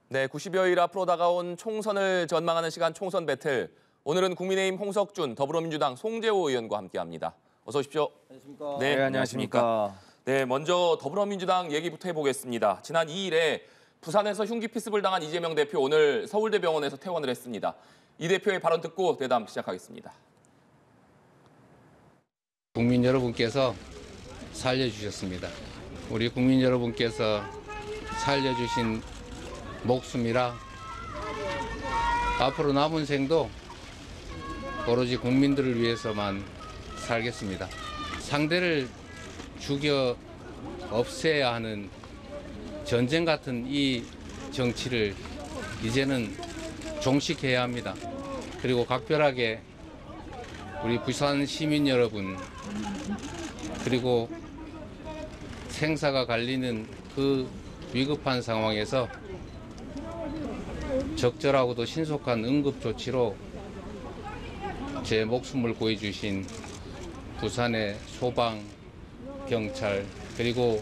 네, 90여일 앞으로 다가온 총선을 전망하는 시간 총선 배틀. 오늘은 국민의힘 홍석준, 더불어민주당 송재호 의원과 함께합니다. 어서 오십시오. 안녕하십니까. 네, 안녕하십니까. 네, 먼저 더불어민주당 얘기부터 해보겠습니다. 지난 2일에 부산에서 흉기 피습을 당한 이재명 대표 오늘 서울대병원에서 퇴원을 했습니다. 이 대표의 발언 듣고 대담 시작하겠습니다. 국민 여러분께서 살려주셨습니다. 우리 국민 여러분께서 살려주신 목숨이라 앞으로 남은 생도 오로지 국민들을 위해서만 살겠습니다. 상대를 죽여 없애야 하는 전쟁 같은 이 정치를 이제는 종식해야 합니다. 그리고 각별하게 우리 부산 시민 여러분, 그리고 생사가 갈리는 그 위급한 상황에서 적절하고도 신속한 응급 조치로 제 목숨을 구해주신 부산의 소방, 경찰, 그리고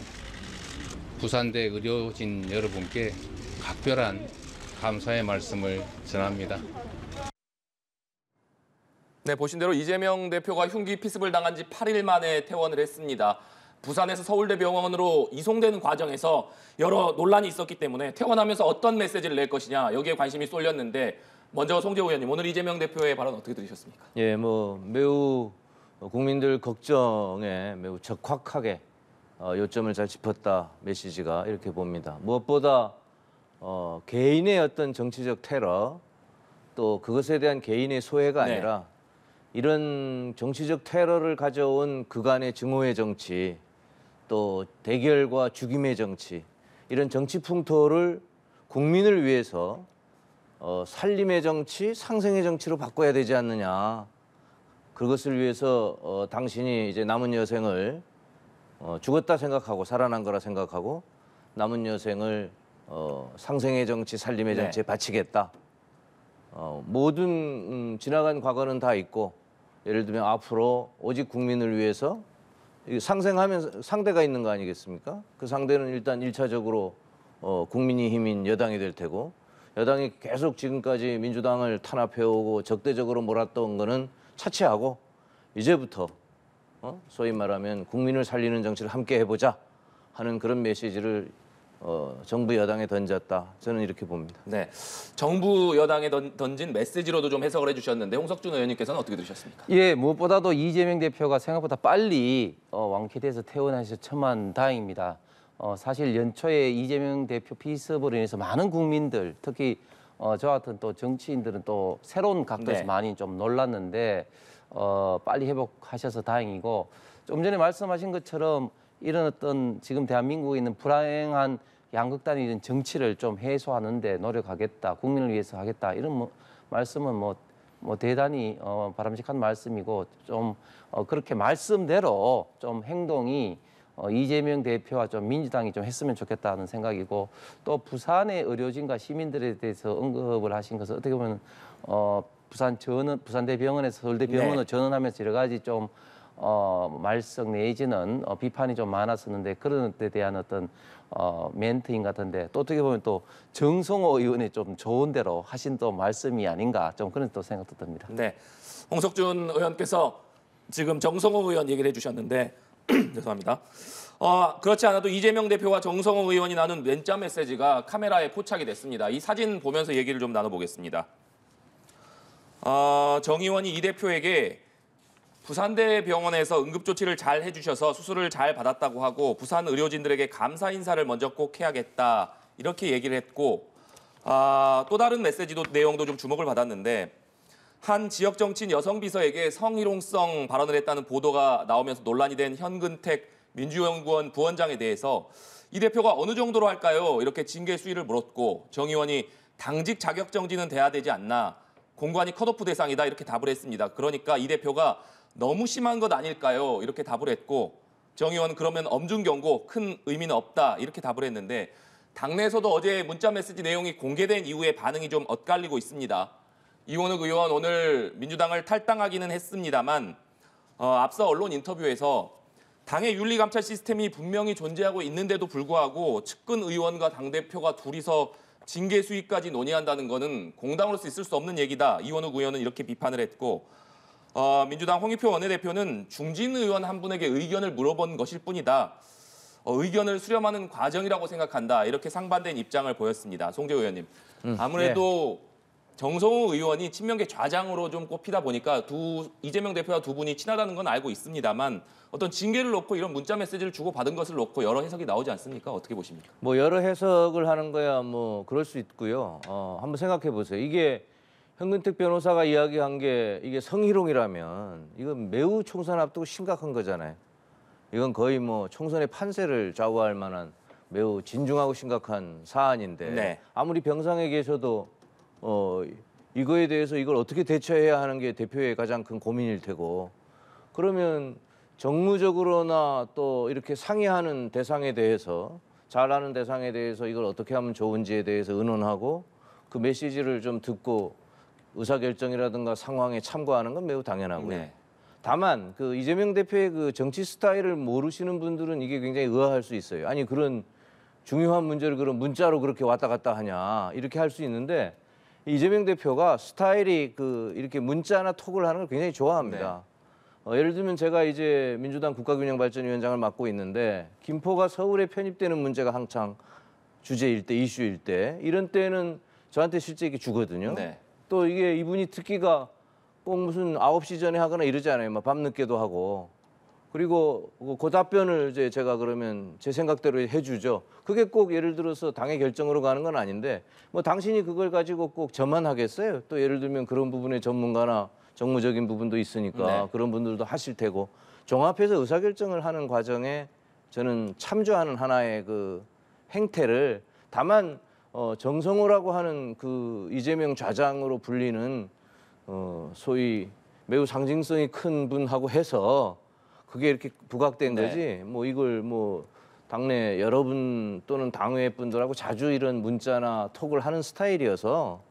부산대 의료진 여러분께 각별한 감사의 말씀을 전합니다. 네, 보신 대로 이재명 대표가 흉기 피습을 당한 지 8일 만에 퇴원을 했습니다. 부산에서 서울대병원으로 이송되는 과정에서 여러 논란이 있었기 때문에 퇴원하면서 어떤 메시지를 낼 것이냐 여기에 관심이 쏠렸는데 먼저 송재호 의원님, 오늘 이재명 대표의 발언 어떻게 들으셨습니까? 예, 매우 국민들 걱정에 매우 적확하게 요점을 잘 짚었다 메시지가 이렇게 봅니다. 무엇보다 개인의 어떤 정치적 테러 또 그것에 대한 개인의 소외가 아니라 이런 정치적 테러를 가져온 그간의 증오의 정치 또 대결과 죽임의 정치 이런 정치 풍토를 국민을 위해서 살림의 정치, 상생의 정치로 바꿔야 되지 않느냐. 그것을 위해서 당신이 이제 남은 여생을 죽었다 생각하고 살아난 거라 생각하고 남은 여생을 상생의 정치, 살림의 정치에 바치겠다. 모든 지나간 과거는 다 있고 예를 들면 앞으로 오직 국민을 위해서 상생하면 상대가 있는 거 아니겠습니까? 그 상대는 일단 1차적으로 국민의힘인 여당이 될 테고 여당이 계속 지금까지 민주당을 탄압해오고 적대적으로 몰았던 거는 차치하고 이제부터 소위 말하면 국민을 살리는 정치를 함께 해보자 하는 그런 메시지를 정부 여당에 던졌다. 저는 이렇게 봅니다. 네, 정부 여당에 던진 메시지로도 좀 해석을 해주셨는데 홍석준 의원님께서는 어떻게 들으셨습니까? 예, 무엇보다도 이재명 대표가 생각보다 빨리 완쾌돼서 퇴원하셔서 천만다행입니다. 사실 연초에 이재명 대표 피습으로 인해서 많은 국민들, 특히 저 같은 또 정치인들은 또 새로운 각도에서 많이 좀 놀랐는데 빨리 회복하셔서 다행이고 좀 전에 말씀하신 것처럼 이런 어떤 지금 대한민국에 있는 불행한 양극단의 이런 정치를 좀 해소하는 데 노력하겠다, 국민을 위해서 하겠다 이런 말씀은 대단히 바람직한 말씀이고 좀 그렇게 말씀대로 좀 행동이 이재명 대표와 좀 민주당이 좀 했으면 좋겠다는 생각이고 또 부산의 의료진과 시민들에 대해서 언급을 하신 것은 어떻게 보면 부산대병원에서 서울대병원으로 전원하면서 여러 가지 좀 말썽 내지는 비판이 좀 많았었는데 그런 데 대한 어떤 멘트인 것 같은데 또 어떻게 보면 또 정성호 의원의 좀 좋은 대로 하신 또 말씀이 아닌가 좀 그런 또 생각도 듭니다. 네, 홍석준 의원께서 지금 정성호 의원 얘기를 해주셨는데 죄송합니다. 그렇지 않아도 이재명 대표와 정성호 의원이 나눈 문자 메시지가 카메라에 포착이 됐습니다. 이 사진 보면서 얘기를 좀 나눠보겠습니다. 정 의원이 이 대표에게 부산대병원에서 응급조치를 잘 해주셔서 수술을 잘 받았다고 하고 부산 의료진들에게 감사 인사를 먼저 꼭 해야겠다 이렇게 얘기를 했고 또 다른 메시지도 내용도 좀 주목을 받았는데 한 지역 정치인 여성 비서에게 성희롱성 발언을 했다는 보도가 나오면서 논란이 된 현근택 민주연구원 부원장에 대해서 이 대표가 어느 정도로 할까요? 이렇게 징계 수위를 물었고 정 의원이 당직 자격 정지는 돼야 되지 않나 공관이 컷오프 대상이다 이렇게 답을 했습니다. 그러니까 이 대표가 너무 심한 것 아닐까요? 이렇게 답을 했고 정 의원은 그러면 엄중 경고, 큰 의미는 없다 이렇게 답을 했는데 당내에서도 어제 문자 메시지 내용이 공개된 이후에 반응이 좀 엇갈리고 있습니다. 이원욱 의원 오늘 민주당을 탈당하기는 했습니다만 앞서 언론 인터뷰에서 당의 윤리감찰 시스템이 분명히 존재하고 있는데도 불구하고 측근 의원과 당대표가 둘이서 징계 수위까지 논의한다는 거는 공당으로서 있을 수 없는 얘기다. 이원욱 의원은 이렇게 비판을 했고 민주당 홍익표 원내대표는 중진 의원 한 분에게 의견을 물어본 것일 뿐이다. 의견을 수렴하는 과정이라고 생각한다. 이렇게 상반된 입장을 보였습니다. 송재호 의원님. 아무래도 정성호 의원이 친명계 좌장으로 좀 꼽히다 보니까 이재명 대표와 두 분이 친하다는 건 알고 있습니다만 어떤 징계를 놓고 이런 문자 메시지를 주고받은 것을 놓고 여러 해석이 나오지 않습니까? 어떻게 보십니까? 뭐 여러 해석을 하는 거야 뭐 그럴 수 있고요. 한번 생각해 보세요. 이게 현근택 변호사가 이야기한 게 이게 성희롱이라면 이건 매우 총선 앞두고 심각한 거잖아요. 이건 거의 뭐 총선의 판세를 좌우할 만한 매우 진중하고 심각한 사안인데 네. 아무리 병상에 계셔도 이거에 대해서 이걸 어떻게 대처해야 하는 게 대표의 가장 큰 고민일 테고 그러면 정무적으로나 또 이렇게 상의하는 대상에 대해서 잘하는 대상에 대해서 이걸 어떻게 하면 좋은지에 대해서 의논하고 그 메시지를 좀 듣고 의사결정이라든가 상황에 참고하는 건 매우 당연하고요. 네. 다만 그 이재명 대표의 그 정치 스타일을 모르시는 분들은 이게 굉장히 의아할 수 있어요. 아니 그런 중요한 문제를 그런 문자로 그렇게 왔다 갔다 하냐 이렇게 할 수 있는데 이재명 대표가 스타일이 그 이렇게 문자나 톡을 하는 걸 굉장히 좋아합니다. 예를 들면 제가 이제 민주당 국가균형발전위원장을 맡고 있는데 김포가 서울에 편입되는 문제가 한창 주제일 때 이슈일 때 이런 때는 저한테 실제 이게 주거든요. 네. 또 이게 이분이 듣기가 꼭 무슨 9시 전에 하거나 이러지 않아요. 막 밤늦게도 하고. 그리고 그 답변을 이제 제가 그러면 제 생각대로 해주죠. 그게 꼭 예를 들어서 당의 결정으로 가는 건 아닌데 뭐 당신이 그걸 가지고 꼭 저만 하겠어요? 또 예를 들면 그런 부분의 전문가나 정무적인 부분도 있으니까 네. 그런 분들도 하실 테고 종합해서 의사결정을 하는 과정에 저는 참조하는 하나의 그 행태를 다만 정성호라고 하는 그 이재명 좌장으로 불리는 소위 매우 상징성이 큰 분하고 해서 그게 이렇게 부각된 네. 거지 뭐 이걸 뭐 당내 여러분 또는 당외 분들하고 자주 이런 문자나 톡을 하는 스타일이어서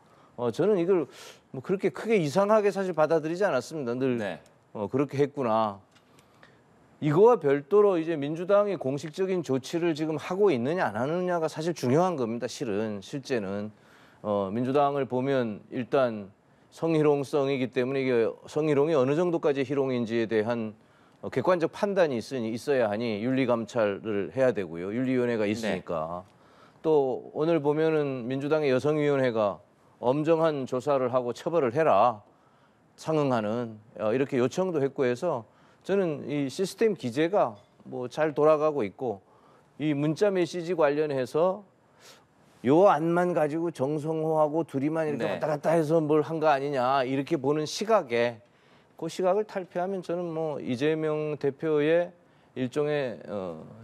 저는 이걸 뭐 그렇게 크게 이상하게 사실 받아들이지 않았습니다. 늘 네. 그렇게 했구나. 이거와 별도로 이제 민주당이 공식적인 조치를 지금 하고 있느냐 안 하느냐가 사실 중요한 겁니다. 실제는 민주당을 보면 일단 성희롱성이기 때문에 이게 성희롱이 어느 정도까지 희롱인지에 대한 객관적 판단이 있어야 하니 윤리감찰을 해야 되고요. 윤리위원회가 있으니까. 또 오늘 보면은 민주당의 여성위원회가 엄정한 조사를 하고 처벌을 해라. 상응하는 이렇게 요청도 했고 해서 저는 이 시스템 기제가 뭐 잘 돌아가고 있고 이 문자 메시지 관련해서 요 안만 가지고 정성호하고 둘이만 이렇게 네. 왔다 갔다 해서 뭘 한 거 아니냐 이렇게 보는 시각에 그 시각을 탈피하면 저는 뭐 이재명 대표의 일종의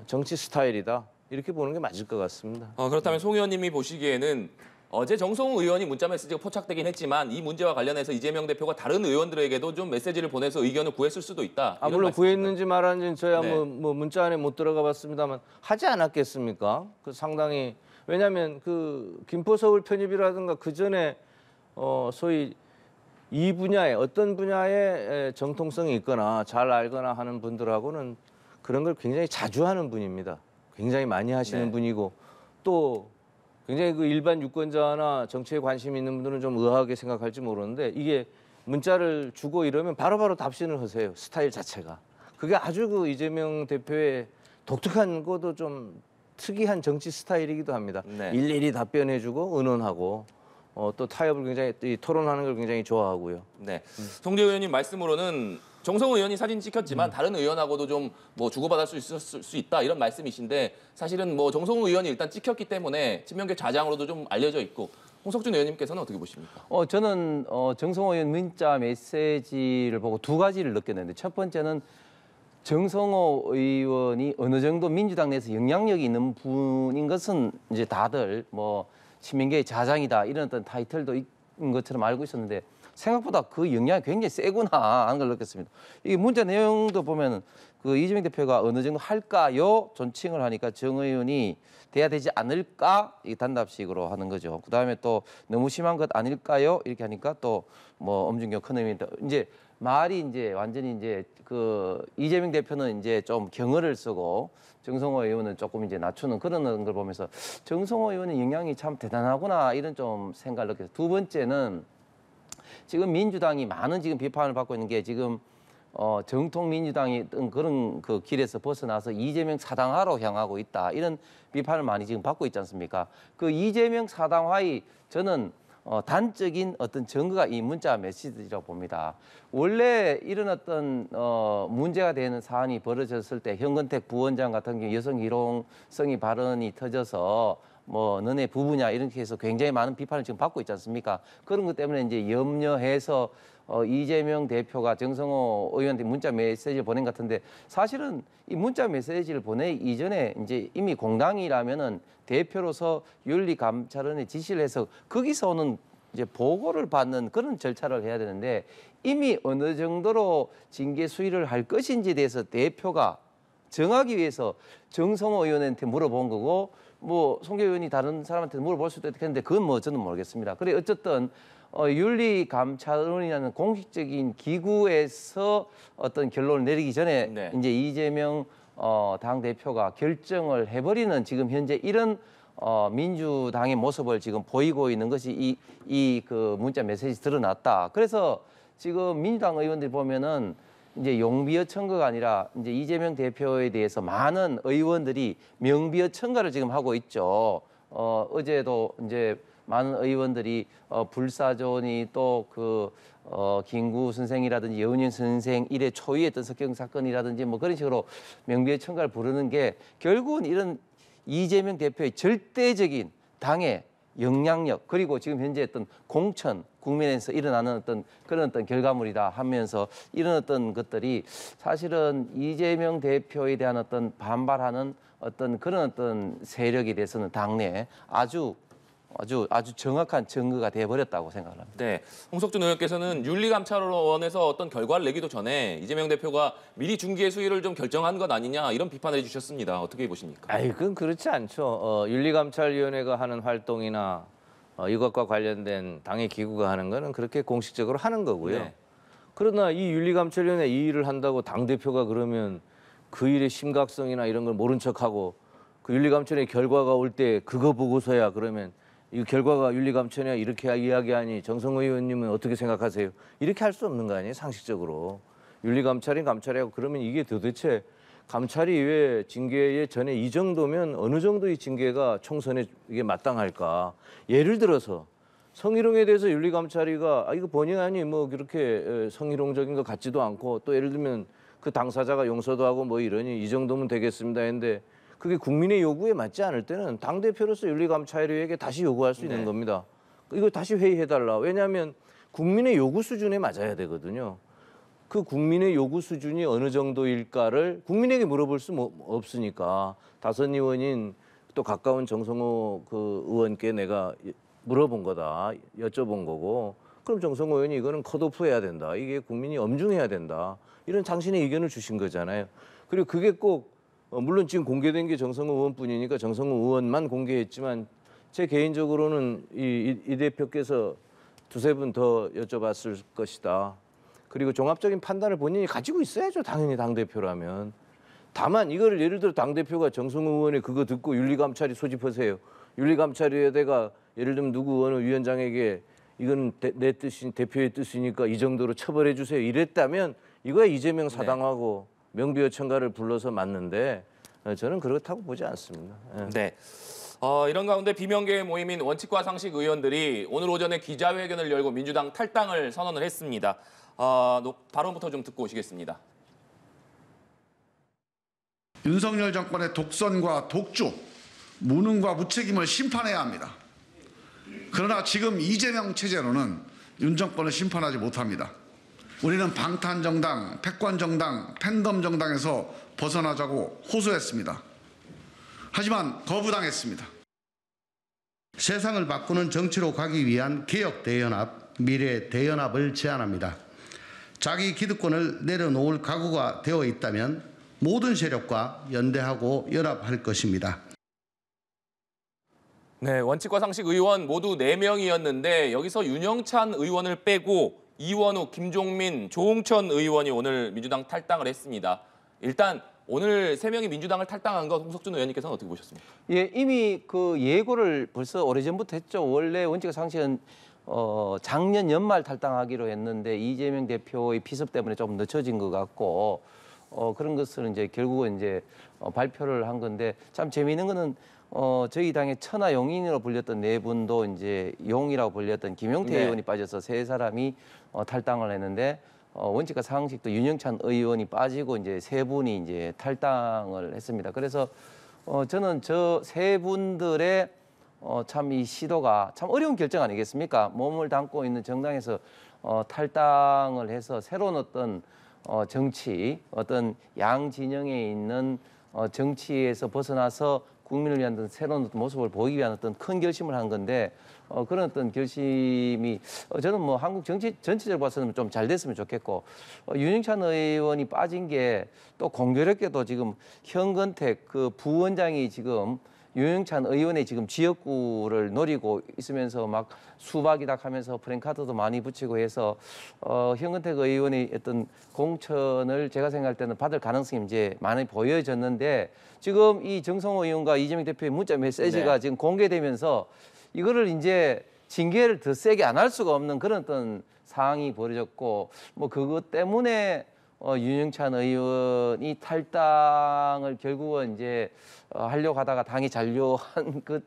정치 스타일이다 이렇게 보는 게 맞을 것 같습니다. 그렇다면 송 의원님이 보시기에는 어제 정성호 의원이 문자 메시지가 포착되긴 했지만 이 문제와 관련해서 이재명 대표가 다른 의원들에게도 좀 메시지를 보내서 의견을 구했을 수도 있다. 이런 물론 말씀이신가요? 구했는지 말았는지는 저야 네. 뭐 문자 안에 못 들어가 봤습니다만 하지 않았겠습니까? 그 상당히 왜냐하면 그 김포 서울 편입이라든가 그 전에 소위 이 분야에 어떤 분야에 정통성이 있거나 잘 알거나 하는 분들하고는 그런 걸 굉장히 자주 하는 분입니다. 굉장히 많이 하시는 네. 분이고 또 굉장히 그 일반 유권자나 정치에 관심 있는 분들은 좀 의아하게 생각할지 모르는데 이게 문자를 주고 이러면 바로바로 답신을 하세요. 스타일 자체가. 그게 아주 그 이재명 대표의 독특한 것도 좀 특이한 정치 스타일이기도 합니다. 네. 일일이 답변해주고 의논하고 또 타협을 굉장히 토론하는 걸 굉장히 좋아하고요. 네. 송재호 의원님 말씀으로는 정성호 의원이 사진 찍혔지만 다른 의원하고도 좀 뭐 주고받을 수 있다 이런 말씀이신데 사실은 뭐 정성호 의원이 일단 찍혔기 때문에 친명계 좌장으로도 좀 알려져 있고 홍석준 의원님께서는 어떻게 보십니까? 저는 정성호 의원 문자 메시지를 보고 두 가지를 느꼈는데 첫 번째는 정성호 의원이 어느 정도 민주당 내에서 영향력이 있는 분인 것은 이제 다들 뭐 친명계의 좌장이다 이런 어떤 타이틀도 있는 것처럼 알고 있었는데 생각보다 그 영향이 굉장히 세구나 하는 걸 느꼈습니다. 이게 문자 내용도 보면 그 이재명 대표가 어느 정도 할까요? 존칭을 하니까 정 의원이 돼야 되지 않을까? 이 단답식으로 하는 거죠. 그다음에 또 너무 심한 것 아닐까요? 이렇게 하니까 또 뭐 엄중경 큰 의원이 이제 말이 이제 완전히 이제 그 이재명 대표는 이제 좀 경어를 쓰고 정성호 의원은 조금 이제 낮추는 그런 걸 보면서 정성호 의원의 영향이 참 대단하구나 이런 좀 생각을 느꼈어요. 두 번째는 지금 민주당이 많은 지금 비판을 받고 있는 게 지금 정통 민주당이 어떤 그런 그 길에서 벗어나서 이재명 사당화로 향하고 있다 이런 비판을 많이 지금 받고 있지 않습니까? 그 이재명 사당화의 저는 단적인 어떤 증거가 이 문자 메시지라고 봅니다. 원래 이런 어떤 문제가 되는 사안이 벌어졌을 때 현근택 부원장 같은 경우 여성 희롱성이 발언이 터져서 뭐 너네 부부냐 이렇게 해서 굉장히 많은 비판을 지금 받고 있지 않습니까? 그런 것 때문에 이제 염려해서 이재명 대표가 정성호 의원한테 문자 메시지를 보낸 것 같은데 사실은 이 문자 메시지를 보내기 이전에 이제 이미 공당이라면은 대표로서 윤리감찰원에 지시를 해서 거기서 오는 이제 보고를 받는 그런 절차를 해야 되는데 이미 어느 정도로 징계 수위를 할 것인지에 대해서 대표가 정하기 위해서 정성호 의원한테 물어본 거고 뭐 송교 의원이 다른 사람한테 물어볼 수도 있겠는데 그건 뭐 저는 모르겠습니다. 그래 어쨌든 윤리감찰원이라는 공식적인 기구에서 어떤 결론을 내리기 전에 네. 이제 이재명 당 대표가 결정을 해버리는 지금 현재 이런 민주당의 모습을 지금 보이고 있는 것이 이 그 문자 메시지 드러났다. 그래서 지금 민주당 의원들이 보면은 이제 용비어 청구가 아니라 이제 이재명 대표에 대해서 많은 의원들이 명비어 청구를 지금 하고 있죠. 어제도 이제 많은 의원들이 불사조니 또 그 김구 선생이라든지 여운현 선생 일의 초유의 어떤 석경 사건이라든지 뭐 그런 식으로 명비어 청구를 부르는 게 결국은 이런 이재명 대표의 절대적인 당의 영향력 그리고 지금 현재 어떤 공천 국민에서 일어나는 어떤 그런 어떤 결과물이다 하면서 이런 어떤 것들이 사실은 이재명 대표에 대한 어떤 반발하는 어떤 그런 어떤 세력에 대해서는 당내에 아주 정확한 증거가 돼버렸다고 생각합니다. 네, 홍석준 의원께서는 윤리감찰원에서 어떤 결과를 내기도 전에 이재명 대표가 미리 중계 수위를 좀 결정한 것 아니냐 이런 비판을 해주셨습니다. 어떻게 보십니까? 아이, 그건 그렇지 않죠. 윤리감찰위원회가 하는 활동이나 이것과 관련된 당의 기구가 하는 거는 그렇게 공식적으로 하는 거고요. 네. 그러나 이 윤리감찰위원회 이 일을 한다고 당대표가 그러면 그 일의 심각성이나 이런 걸 모른 척하고 그 윤리감찰의 결과가 올 때 그거 보고서야 그러면 이 결과가 윤리감찰이야 이렇게 이야기하니 정성호 의원님은 어떻게 생각하세요? 이렇게 할 수 없는 거 아니에요? 상식적으로. 윤리감찰이 감찰이고 그러면 이게 도대체 감찰이 왜 징계에 전에 이 정도면 어느 정도의 징계가 총선에 이게 마땅할까? 예를 들어서 성희롱에 대해서 윤리감찰위가 이거 본의 아니 뭐 그렇게 성희롱적인 것 같지도 않고 또 예를 들면 그 당사자가 용서도 하고 뭐 이러니 이 정도면 되겠습니다 했는데 그게 국민의 요구에 맞지 않을 때는 당대표로서 윤리감찰위에게 다시 요구할 수 있는 겁니다. 이거 다시 회의해달라. 왜냐하면 국민의 요구 수준에 맞아야 되거든요. 그 국민의 요구 수준이 어느 정도일까를 국민에게 물어볼 수 없으니까 다선 의원인 또 가까운 정성호 그 의원께 내가 물어본 거다, 여쭤본 거고 그럼 정성호 의원이 이거는 컷오프해야 된다. 이게 국민이 엄중해야 된다. 이런 당신의 의견을 주신 거잖아요. 그리고 그게 꼭 물론 지금 공개된 게 정성호 의원뿐이니까 정성호 의원만 공개했지만 제 개인적으로는 이 대표께서 두세 분 더 여쭤봤을 것이다. 그리고 종합적인 판단을 본인이 가지고 있어야죠. 당연히 당대표라면. 다만 이거를 예를 들어 당대표가 정성호 의원의 그거 듣고 윤리감찰이 소집하세요. 윤리감찰위에다가 예를 들면 누구 어느 위원장에게 이건 내 뜻이 대표의 뜻이니까 이 정도로 처벌해 주세요. 이랬다면 이거야 이재명 사당하고 명비어 청가를 불러서 맞는데 저는 그렇다고 보지 않습니다. 네. 이런 가운데 비명계 모임인 원칙과 상식 의원들이 오늘 오전에 기자회견을 열고 민주당 탈당을 선언을 했습니다. 발언부터 좀 듣고 오시겠습니다. 윤석열 정권의 독선과 독주, 무능과 무책임을 심판해야 합니다. 그러나 지금 이재명 체제로는 윤 정권을 심판하지 못합니다. 우리는 방탄정당, 패권정당, 팬덤정당에서 벗어나자고 호소했습니다. 하지만 거부당했습니다. 세상을 바꾸는 정치로 가기 위한 개혁 대연합, 미래 대연합을 제안합니다. 자기 기득권을 내려놓을 각오가 되어 있다면 모든 세력과 연대하고 연합할 것입니다. 네, 원칙과 상식 의원 모두 4명이었는데 여기서 윤영찬 의원을 빼고 이원욱, 김종민, 조홍천 의원이 오늘 민주당 탈당을 했습니다. 일단 오늘 3명이 민주당을 탈당한 것 홍석준 의원님께서는 어떻게 보셨습니까? 예, 이미 그 예고를 벌써 오래전부터 했죠. 원래 원칙 상식은 작년 연말 탈당하기로 했는데 이재명 대표의 피습 때문에 조금 늦춰진 것 같고 그런 것을 이제 결국은 이제 발표를 한 건데 참 재미있는 거는 저희 당의 천하용인으로 불렸던 4분도 이제 용이라고 불렸던 김용태 네. 의원이 빠져서 3사람이 탈당을 했는데 원칙과 상식도 윤영찬 의원이 빠지고 이제 3분이 이제 탈당을 했습니다. 그래서 저는 저 3분들의 참 이 시도가 참 어려운 결정 아니겠습니까? 몸을 담고 있는 정당에서 탈당을 해서 새로운 어떤 정치, 어떤 양 진영에 있는 정치에서 벗어나서 국민을 위한 어떤 새로운 어떤 모습을 보이기 위한 어떤 큰 결심을 한 건데 그런 어떤 결심이 저는 뭐 한국 정치 전체적으로 봐서는 좀 잘 됐으면 좋겠고 윤영찬 의원이 빠진 게 또 공교롭게도 지금 현근택 그 부원장이 지금 윤영찬 의원의 지금 지역구를 노리고 있으면서 막 수박이다 하면서 프랭카드도 많이 붙이고 해서 현근택 의원의 어떤 공천을 제가 생각할 때는 받을 가능성이 이제 많이 보여졌는데 지금 이 정성호 의원과 이재명 대표의 문자 메시지가 네. 지금 공개되면서 이거를 이제 징계를 더 세게 안 할 수가 없는 그런 어떤 상황이 벌어졌고 뭐 그것 때문에 윤영찬 의원이 탈당을 결국은 이제 하려고 하다가 당이 잔류한 그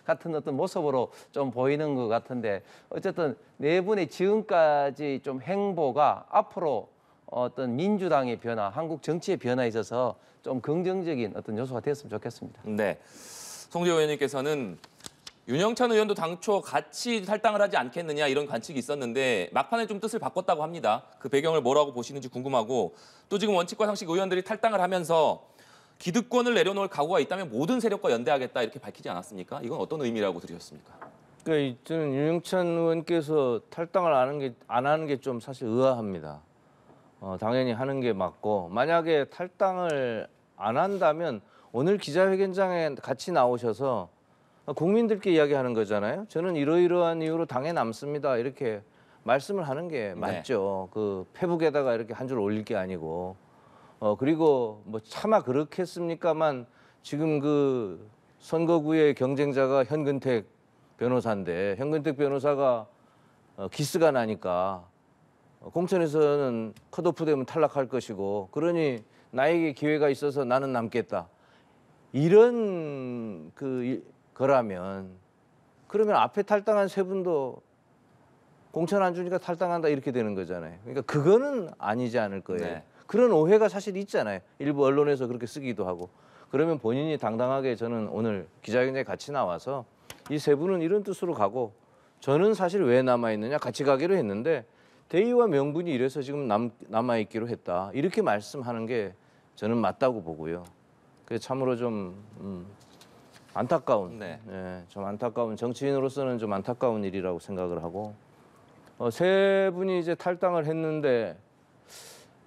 같은 어떤 모습으로 좀 보이는 것 같은데 어쨌든 4분의 지금까지 좀 행보가 앞으로 어떤 민주당의 변화, 한국 정치의 변화에 있어서 좀 긍정적인 어떤 요소가 됐으면 좋겠습니다. 네. 송재 의원님께서는 윤영찬 의원도 당초 같이 탈당을 하지 않겠느냐 이런 관측이 있었는데 막판에 좀 뜻을 바꿨다고 합니다. 그 배경을 뭐라고 보시는지 궁금하고 또 지금 원칙과 상식 의원들이 탈당을 하면서 기득권을 내려놓을 각오가 있다면 모든 세력과 연대하겠다 이렇게 밝히지 않았습니까? 이건 어떤 의미라고 들으셨습니까? 그러니까 저는 윤영찬 의원께서 탈당을 안 하는 게 좀 사실 의아합니다. 당연히 하는 게 맞고 만약에 탈당을 안 한다면 오늘 기자회견장에 같이 나오셔서 국민들께 이야기하는 거잖아요. 저는 이러이러한 이유로 당에 남습니다. 이렇게 말씀을 하는 게 맞죠. 그 페북에다가 이렇게 한 줄 올릴 게 아니고. 그리고 뭐 차마 그렇겠습니까만 지금 그 선거구의 경쟁자가 현근택 변호사인데 현근택 변호사가 기스가 나니까 공천에서는 컷오프 되면 탈락할 것이고 그러니 나에게 기회가 있어서 나는 남겠다. 이런 거라면 그러면 앞에 탈당한 3분도 공천 안 주니까 탈당한다 이렇게 되는 거잖아요. 그러니까 그거는 아니지 않을 거예요. 네. 그런 오해가 사실 있잖아요. 일부 언론에서 그렇게 쓰기도 하고. 그러면 본인이 당당하게 저는 오늘 기자회견에 같이 나와서 이 3분은 이런 뜻으로 가고 저는 사실 왜 남아있느냐 같이 가기로 했는데 대의와 명분이 이래서 지금 남아있기로 했다. 이렇게 말씀하는 게 저는 맞다고 보고요. 그래서 참으로 좀 안타까운, 네. 좀 안타까운 정치인으로서는 좀 안타까운 일이라고 생각을 하고 3분이 이제 탈당을 했는데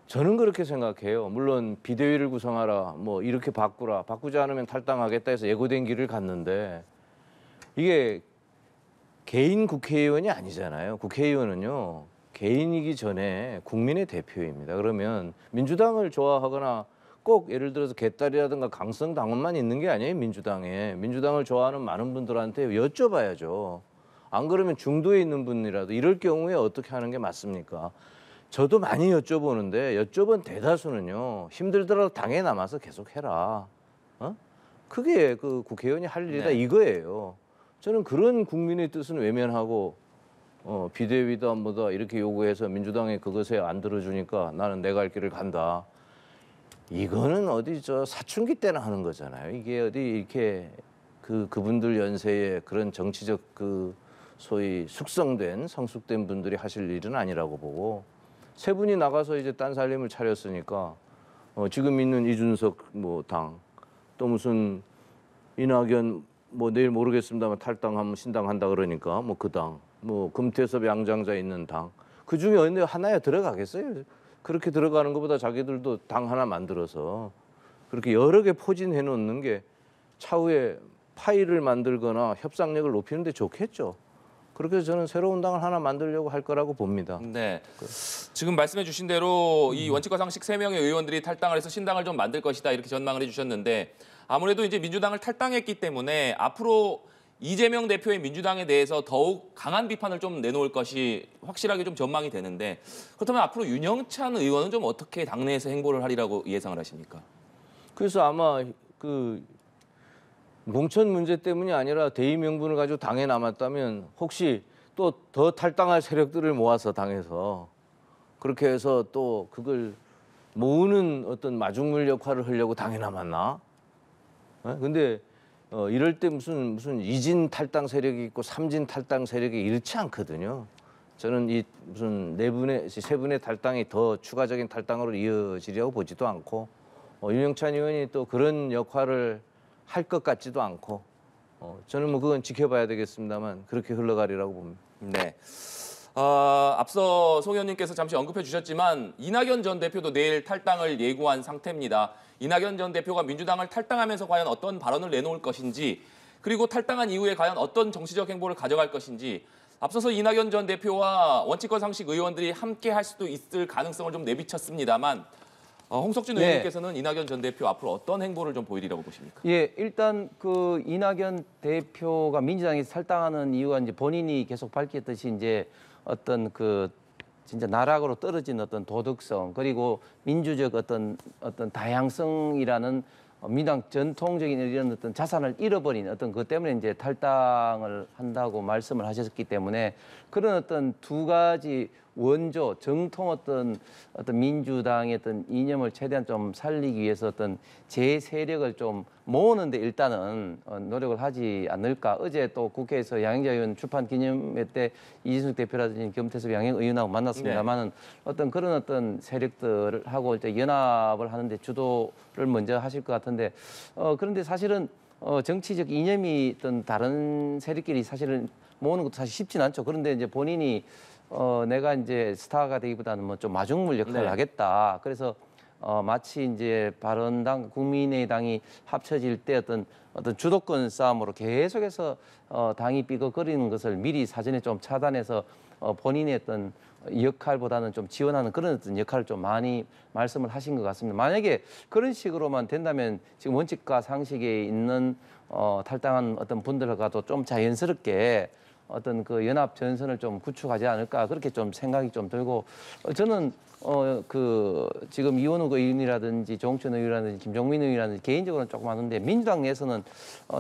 저는 그렇게 생각해요. 물론 비대위를 구성하라, 뭐 이렇게 바꾸라, 바꾸지 않으면 탈당하겠다 해서 예고된 길을 갔는데 이게 개인 국회의원이 아니잖아요. 국회의원은요 개인이기 전에 국민의 대표입니다. 그러면 민주당을 좋아하거나 꼭 예를 들어서 개딸이라든가 강성 당원만 있는 게 아니에요. 민주당에 민주당을 좋아하는 많은 분들한테 여쭤봐야죠. 안 그러면 중도에 있는 분이라도 이럴 경우에 어떻게 하는 게 맞습니까? 저도 많이 여쭤보는데 여쭤본 대다수는요 힘들더라도 당에 남아서 계속 해라. 그게 그 국회의원이 할 일이다 이거예요. 저는 그런 국민의 뜻은 외면하고 비대위다 뭐다 이렇게 요구해서 민주당이 그것에 안 들어주니까 나는 내 갈 길을 간다. 이거는 어디 저 사춘기 때나 하는 거잖아요. 이게 어디 이렇게 그분들 연세에 그런 정치적 그 소위 숙성된 성숙된 분들이 하실 일은 아니라고 보고 3분이 나가서 이제 딴 살림을 차렸으니까 지금 있는 이준석 뭐 당 또 무슨 이낙연 뭐 내일 모르겠습니다만 탈당하면 신당한다 그러니까 뭐 그 당 뭐 금태섭 양장자 있는 당 그 중에 어느 하나에 들어가겠어요? 그렇게 들어가는 것보다 자기들도 당 하나 만들어서 그렇게 여러 개 포진해 놓는 게 차후에 파일을 만들거나 협상력을 높이는 데 좋겠죠. 그렇게 해서 저는 새로운 당을 하나 만들려고 할 거라고 봅니다. 네. 지금 말씀해 주신 대로 이 원칙과 상식 3명의 의원들이 탈당을 해서 신당을 좀 만들 것이다 이렇게 전망을 해주셨는데 아무래도 이제 민주당을 탈당했기 때문에 앞으로 이재명 대표의 민주당에 대해서 더욱 강한 비판을 좀 내놓을 것이 확실하게 좀 전망이 되는데 그렇다면 앞으로 윤영찬 의원은 좀 어떻게 당내에서 행보를 하리라고 예상을 하십니까? 그래서 아마 그 공천 문제 때문이 아니라 대의 명분을 가지고 당에 남았다면 혹시 또 더 탈당할 세력들을 모아서 당에서 그렇게 해서 또 그걸 모으는 어떤 마중물 역할을 하려고 당에 남았나? 근데 이럴 때 무슨 이진 탈당 세력이 있고 삼진 탈당 세력이 이렇지 않거든요. 저는 이 무슨 세 분의 탈당이 더 추가적인 탈당으로 이어지려고 보지도 않고 윤영찬 의원이 또 그런 역할을 할 것 같지도 않고 저는 뭐 그건 지켜봐야 되겠습니다만 그렇게 흘러가리라고 봅니다. 네. 앞서 송 의원님께서 잠시 언급해 주셨지만 이낙연 전 대표도 내일 탈당을 예고한 상태입니다. 이낙연 전 대표가 민주당을 탈당하면서 과연 어떤 발언을 내놓을 것인지 그리고 탈당한 이후에 과연 어떤 정치적 행보를 가져갈 것인지 앞서서 이낙연 전 대표와 원칙과 상식 의원들이 함께 할 수도 있을 가능성을 좀 내비쳤습니다만 홍석준 네. 의원님께서는 이낙연 전 대표 앞으로 어떤 행보를 좀 보이리라고 보십니까? 예, 일단 그 이낙연 대표가 민주당에서 탈당하는 이유가 이제 본인이 계속 밝혔듯이 이제 어떤 그 진짜 나락으로 떨어진 어떤 도덕성 그리고 민주적 어떤 다양성이라는 민주당 전통적인 이런 어떤 자산을 잃어버린 어떤 그 때문에 이제 탈당을 한다고 말씀을 하셨기 때문에 그런 어떤 두 가지 원조 정통 어떤 민주당의 어떤 이념을 최대한 좀 살리기 위해서 어떤 제 세력을 좀 모으는데 일단은 노력을 하지 않을까. 어제 또 국회에서 양행자 의원 출판 기념회 때 이준석 대표라든지 김태섭 양행 의원하고 만났습니다만은 어떤 그런 어떤 세력들하고 이제 연합을 하는데 주도를 먼저 하실 것 같은데 그런데 사실은 정치적 이념이 있던 다른 세력끼리 사실은 모으는 것도 사실 쉽진 않죠. 그런데 이제 본인이 내가 이제 스타가 되기보다는 뭐 좀 마중물 역할을 네. 하겠다. 그래서 마치 이제 바른당, 국민의당이 합쳐질 때 어떤 주도권 싸움으로 계속해서 당이 삐걱거리는 것을 미리 사전에 좀 차단해서 본인의 어떤 역할보다는 좀 지원하는 그런 어떤 역할을 좀 많이 말씀을 하신 것 같습니다. 만약에 그런 식으로만 된다면 지금 원칙과 상식에 있는 탈당한 어떤 분들과도 좀 자연스럽게 어떤 그 연합 전선을 좀 구축하지 않을까 그렇게 좀 생각이 좀 들고 저는 그 지금 이원욱 의원이라든지 조홍천 의원이라든지 김종민 의원이라든지 개인적으로는 조금 하는데 민주당 내에서는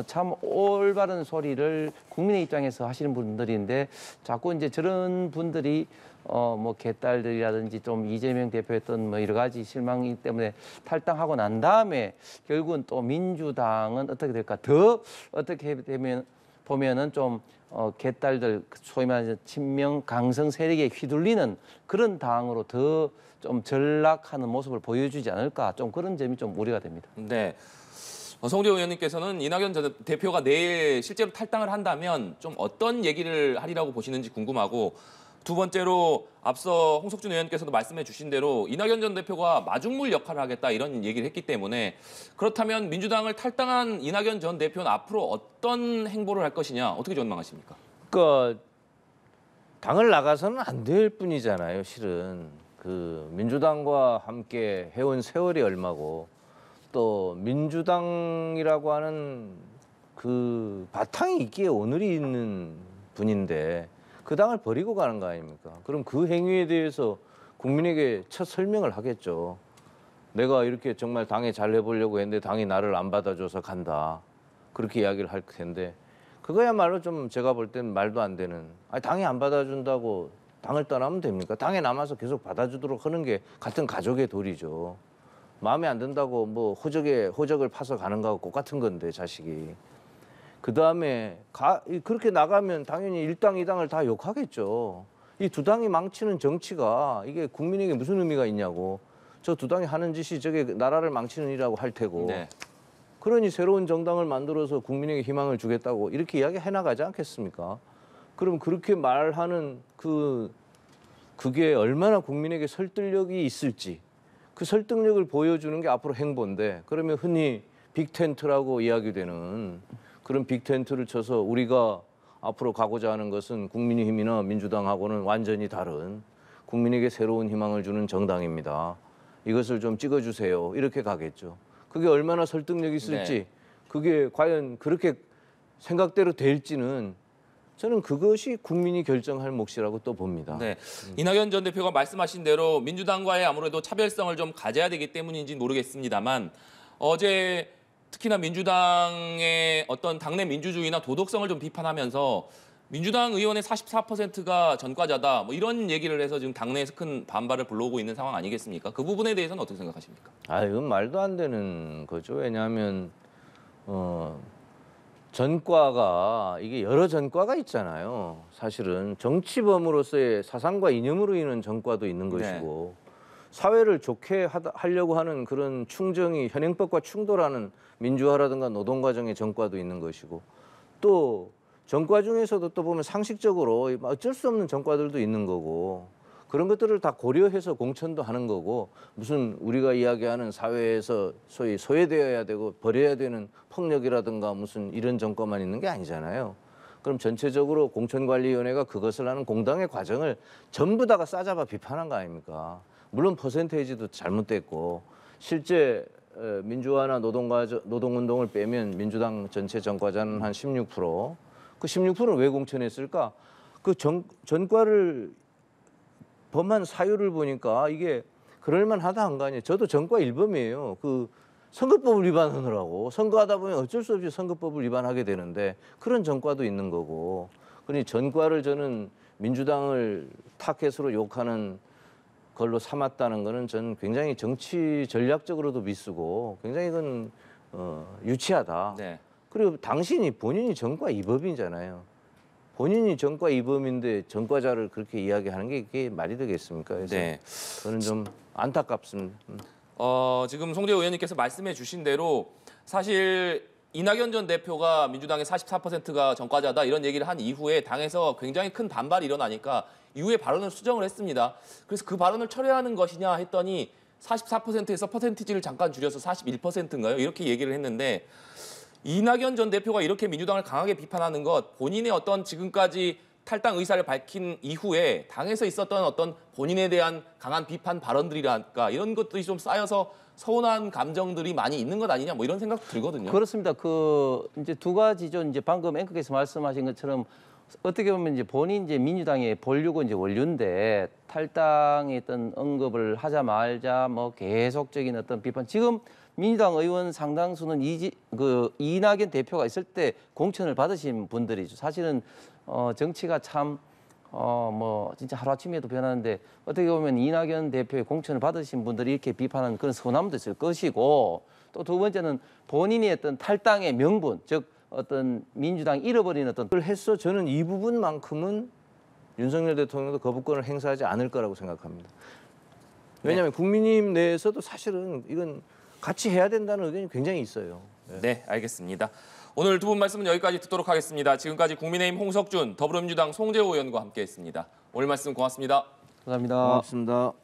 참 올바른 소리를 국민의 입장에서 하시는 분들인데 자꾸 이제 저런 분들이 뭐 개딸들이라든지 좀 이재명 대표했던 뭐 여러 가지 실망이 때문에 탈당하고 난 다음에 결국은 또 민주당은 어떻게 될까 더 어떻게 되면 보면은 좀 개딸들 소위 말하는 친명 강성 세력에 휘둘리는 그런 당으로 더 좀 전락하는 모습을 보여주지 않을까 좀 그런 점이 좀 우려가 됩니다. 네. 송재호 의원님께서는 이낙연 전 대표가 내일 실제로 탈당을 한다면 좀 어떤 얘기를 하리라고 보시는지 궁금하고 두 번째로 앞서 홍석준 의원께서도 말씀해 주신 대로 이낙연 전 대표가 마중물 역할을 하겠다 이런 얘기를 했기 때문에 그렇다면 민주당을 탈당한 이낙연 전 대표는 앞으로 어떤 행보를 할 것이냐 어떻게 전망하십니까? 그러니까 당을 나가서는 안 될 뿐이잖아요. 실은 그 민주당과 함께 해온 세월이 얼마고 또 민주당이라고 하는 그 바탕이 있기에 오늘이 있는 분인데 그 당을 버리고 가는 거 아닙니까? 그럼 그 행위에 대해서 국민에게 첫 설명을 하겠죠. 내가 이렇게 정말 당에 잘 해보려고 했는데 당이 나를 안 받아줘서 간다. 그렇게 이야기를 할 텐데 그거야말로 좀 제가 볼 땐 말도 안 되는. 아니, 당이 안 받아준다고 당을 떠나면 됩니까? 당에 남아서 계속 받아주도록 하는 게 같은 가족의 도리죠. 마음에 안 든다고 뭐 호적을 파서 가는 거하고 똑같은 건데 자식이. 그다음에 그렇게 나가면 당연히 1당, 2당을 다 욕하겠죠. 이 두 당이 망치는 정치가 이게 국민에게 무슨 의미가 있냐고. 저 두 당이 하는 짓이 저게 나라를 망치는 일이라고 할 테고. 네. 그러니 새로운 정당을 만들어서 국민에게 희망을 주겠다고 이렇게 이야기해 나가지 않겠습니까? 그럼 그렇게 말하는 그게 얼마나 국민에게 설득력이 있을지 그 설득력을 보여주는 게 앞으로 행보인데 그러면 흔히 빅텐트라고 이야기되는 그런 빅텐트를 쳐서 우리가 앞으로 가고자 하는 것은 국민의힘이나 민주당하고는 완전히 다른 국민에게 새로운 희망을 주는 정당입니다. 이것을 좀 찍어주세요. 이렇게 가겠죠. 그게 얼마나 설득력 있을지, 네. 그게 과연 그렇게 생각대로 될지는 저는 그것이 국민이 결정할 몫이라고 또 봅니다. 네. 이낙연 전 대표가 말씀하신 대로 민주당과의 아무래도 차별성을 좀 가져야 되기 때문인지 모르겠습니다만 어제 특히나 민주당의 어떤 당내 민주주의나 도덕성을 좀 비판하면서 민주당 의원의 44%가 전과자다 뭐 이런 얘기를 해서 지금 당내에서 큰 반발을 불러오고 있는 상황 아니겠습니까? 그 부분에 대해서는 어떻게 생각하십니까? 이건 말도 안 되는 거죠. 왜냐하면 전과가 이게 여러 전과가 있잖아요. 사실은 정치범으로서의 사상과 이념으로 인한 전과도 있는 것이고 사회를 좋게 하려고 하는 그런 충정이 현행법과 충돌하는 민주화라든가 노동과정의 전과도 있는 것이고 또 전과 중에서도 또 보면 상식적으로 어쩔 수 없는 전과들도 있는 거고 그런 것들을 다 고려해서 공천도 하는 거고 무슨 우리가 이야기하는 사회에서 소위 소외되어야 되고 버려야 되는 폭력이라든가 무슨 이런 전과만 있는 게 아니잖아요. 그럼 전체적으로 공천관리위원회가 그것을 하는 공당의 과정을 전부 다가 싸잡아 비판한 거 아닙니까? 물론 퍼센테이지도 잘못됐고 실제 민주화나 노동운동을 빼면 민주당 전체 전과자는 한 16%. 그 16%는 왜 공천했을까? 그 전과를 범한 사유를 보니까 이게 그럴만하다 한 거 아니에요. 저도 전과 1범이에요. 그 선거법을 위반하느라고 선거하다 보면 어쩔 수 없이 선거법을 위반하게 되는데 그런 전과도 있는 거고. 그러니 전과를 저는 민주당을 타겟으로 욕하는 걸로 삼았다는 거는 저는 굉장히 정치 전략적으로도 미쓰고 굉장히 이건 유치하다. 네. 그리고 당신이 본인이 전과 2범이잖아요. 본인이 전과 2범인데 전과자를 그렇게 이야기하는 게 이게 말이 되겠습니까? 그래서 네. 저는 좀 안타깝습니다. 지금 송재호 의원님께서 말씀해 주신 대로 사실 이낙연 전 대표가 민주당의 44%가 전과자다 이런 얘기를 한 이후에 당에서 굉장히 큰 반발이 일어나니까 이후에 발언을 수정을 했습니다. 그래서 그 발언을 철회하는 것이냐 했더니 44%에서 퍼센티지를 잠깐 줄여서 41%인가요? 이렇게 얘기를 했는데 이낙연 전 대표가 이렇게 민주당을 강하게 비판하는 것 본인의 어떤 지금까지 탈당 의사를 밝힌 이후에 당에서 있었던 어떤 본인에 대한 강한 비판 발언들이랄까 이런 것들이 좀 쌓여서 서운한 감정들이 많이 있는 것 아니냐 뭐 이런 생각 들거든요. 그렇습니다. 그 이제 두 가지죠. 이제 방금 앵커께서 말씀하신 것처럼 어떻게 보면 이제 본인 이제 민주당의 본류고 이제 원류인데 탈당의 어떤 언급을 하자 말자 뭐 계속적인 어떤 비판. 지금 민주당 의원 상당수는 이낙연 대표가 있을 때 공천을 받으신 분들이죠. 사실은 정치가 참 뭐 진짜 하루아침에도 변하는데 어떻게 보면 이낙연 대표의 공천을 받으신 분들이 이렇게 비판하는 그런 서운함도 있을 것이고 또 두 번째는 본인이 어떤 탈당의 명분, 즉 어떤 민주당 잃어버린 어떤 그걸 해서 저는 이 부분만큼은 윤석열 대통령도 거부권을 행사하지 않을 거라고 생각합니다. 왜냐하면 국민의힘 내에서도 사실은 이건 같이 해야 된다는 의견이 굉장히 있어요. 네, 알겠습니다. 오늘 두 분 말씀은 여기까지 듣도록 하겠습니다. 지금까지 국민의힘 홍석준, 더불어민주당 송재호 의원과 함께했습니다. 오늘 말씀 고맙습니다. 감사합니다. 고맙습니다.